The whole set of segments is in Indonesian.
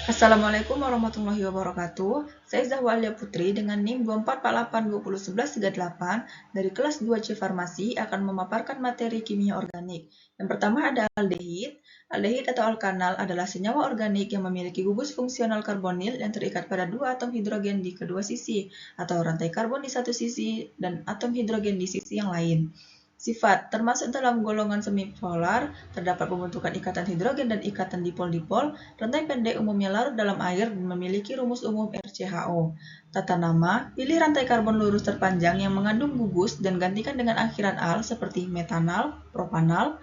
Assalamualaikum warahmatullahi wabarakatuh. Saya Zahwa Alia Putri dengan NIM 2448201138 dari kelas 2C Farmasi akan memaparkan materi kimia organik. Yang pertama ada aldehid. Aldehid atau alkanal adalah senyawa organik yang memiliki gugus fungsional karbonil yang terikat pada dua atom hidrogen di kedua sisi, atau rantai karbon di satu sisi dan atom hidrogen di sisi yang lain. Sifat termasuk dalam golongan semipolar, terdapat pembentukan ikatan hidrogen dan ikatan dipol-dipol, rantai pendek umumnya larut dalam air dan memiliki rumus umum RCHO. Tata nama, pilih rantai karbon lurus terpanjang yang mengandung gugus dan gantikan dengan akhiran al seperti metanal, propanal.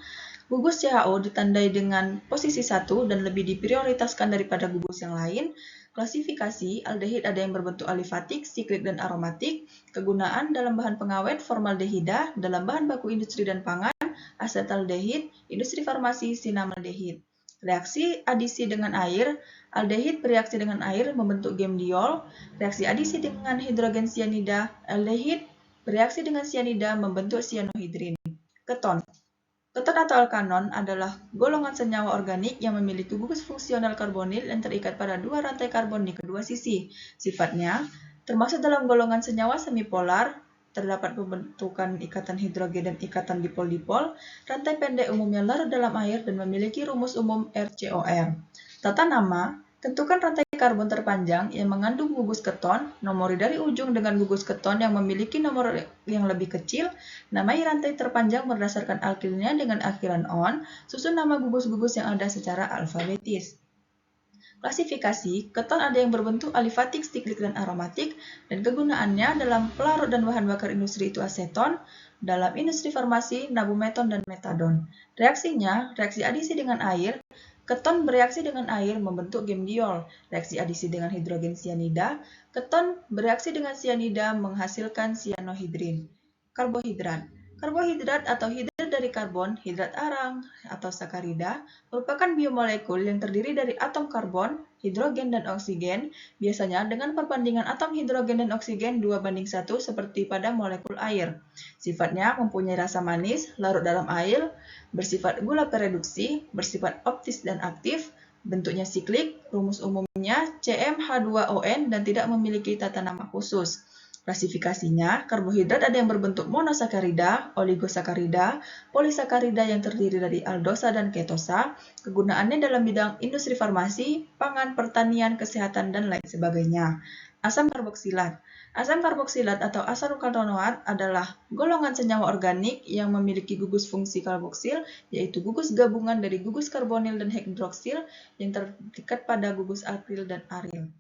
Gugus CHO ditandai dengan posisi 1 dan lebih diprioritaskan daripada gugus yang lain. Klasifikasi, aldehid ada yang berbentuk alifatik, siklik, dan aromatik. Kegunaan dalam bahan pengawet, formaldehida, dalam bahan baku industri dan pangan, asetaldehid, industri farmasi, sinamaldehid. Reaksi adisi dengan air, aldehid bereaksi dengan air membentuk gemdiol. Reaksi adisi dengan hidrogen sianida, aldehid bereaksi dengan sianida membentuk sianohidrin. Keton. Keton atau alkanon adalah golongan senyawa organik yang memiliki gugus fungsional karbonil yang terikat pada dua rantai karbon di kedua sisi. Sifatnya, termasuk dalam golongan senyawa semipolar, terdapat pembentukan ikatan hidrogen dan ikatan dipol-dipol, rantai pendek umumnya larut dalam air dan memiliki rumus umum RCOR. Tata nama, tentukan rantai karbon terpanjang yang mengandung gugus keton, nomori dari ujung dengan gugus keton yang memiliki nomor yang lebih kecil, namai rantai terpanjang berdasarkan alkilnya dengan akhiran on, susun nama gugus-gugus yang ada secara alfabetis. Klasifikasi, keton ada yang berbentuk alifatik, siklik, dan aromatik, dan kegunaannya dalam pelarut dan bahan bakar industri itu aseton, dalam industri farmasi, nabumeton, dan metadon. Reaksinya, reaksi adisi dengan air, keton bereaksi dengan air membentuk gemdiol. Reaksi adisi dengan hidrogen sianida, keton bereaksi dengan sianida menghasilkan sianohidrin. Karbohidrat. Karbohidrat atau hidrat dari karbon, hidrat arang, atau sakarida, merupakan biomolekul yang terdiri dari atom karbon, hidrogen, dan oksigen, biasanya dengan perbandingan atom hidrogen dan oksigen 2:1 seperti pada molekul air. Sifatnya mempunyai rasa manis, larut dalam air, bersifat gula pereduksi, bersifat optis dan aktif, bentuknya siklik, rumus umumnya CmH2ON dan tidak memiliki tata nama khusus. Klasifikasinya, karbohidrat ada yang berbentuk monosakarida, oligosakarida, polisakarida yang terdiri dari aldosa dan ketosa. Kegunaannya dalam bidang industri farmasi, pangan, pertanian, kesehatan, dan lain sebagainya. Asam karboksilat. Asam karboksilat atau asam karbonoat adalah golongan senyawa organik yang memiliki gugus fungsi karboksil, yaitu gugus gabungan dari gugus karbonil dan hidroksil yang terikat pada gugus alkil dan aril.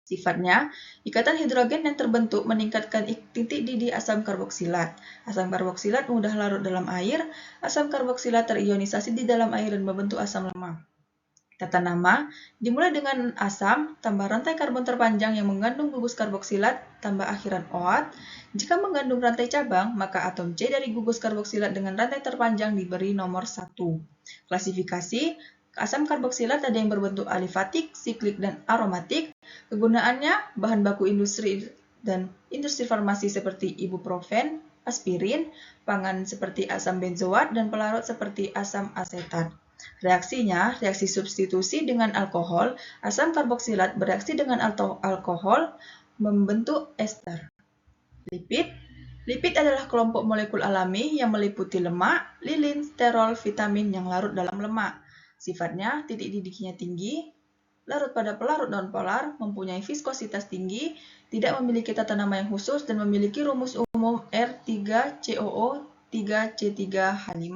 Sifatnya, ikatan hidrogen yang terbentuk meningkatkan titik didih asam karboksilat. Asam karboksilat mudah larut dalam air. Asam karboksilat terionisasi di dalam air dan membentuk asam lemak. Tata nama, dimulai dengan asam, tambah rantai karbon terpanjang yang mengandung gugus karboksilat, tambah akhiran OAT. Jika mengandung rantai cabang, maka atom C dari gugus karboksilat dengan rantai terpanjang diberi nomor 1. Klasifikasi, asam karboksilat ada yang berbentuk alifatik, siklik, dan aromatik. Kegunaannya, bahan baku industri dan industri farmasi seperti ibuprofen, aspirin, pangan seperti asam benzoat, dan pelarut seperti asam asetat. Reaksinya, reaksi substitusi dengan alkohol, asam karboksilat bereaksi dengan alkohol, membentuk ester. Lipid. Lipid adalah kelompok molekul alami yang meliputi lemak, lilin, sterol, vitamin yang larut dalam lemak. Sifatnya, titik didihnya tinggi, larut pada pelarut nonpolar, mempunyai viskositas tinggi, tidak memiliki tata nama yang khusus, dan memiliki rumus umum R3COO 3C3H5.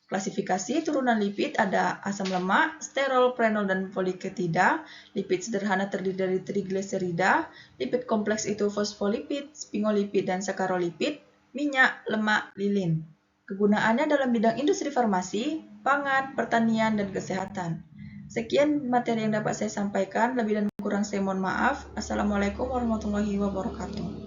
Klasifikasi turunan lipid ada asam lemak, sterol, prenol, dan poliketida. Lipid sederhana terdiri dari trigliserida. Lipid kompleks itu fosfolipid, sphingolipid, dan sakarolipid. Minyak, lemak, lilin. Kegunaannya dalam bidang industri farmasi, pangan, pertanian, dan kesehatan. Sekian materi yang dapat saya sampaikan. Lebih dan kurang saya mohon maaf. Assalamualaikum warahmatullahi wabarakatuh.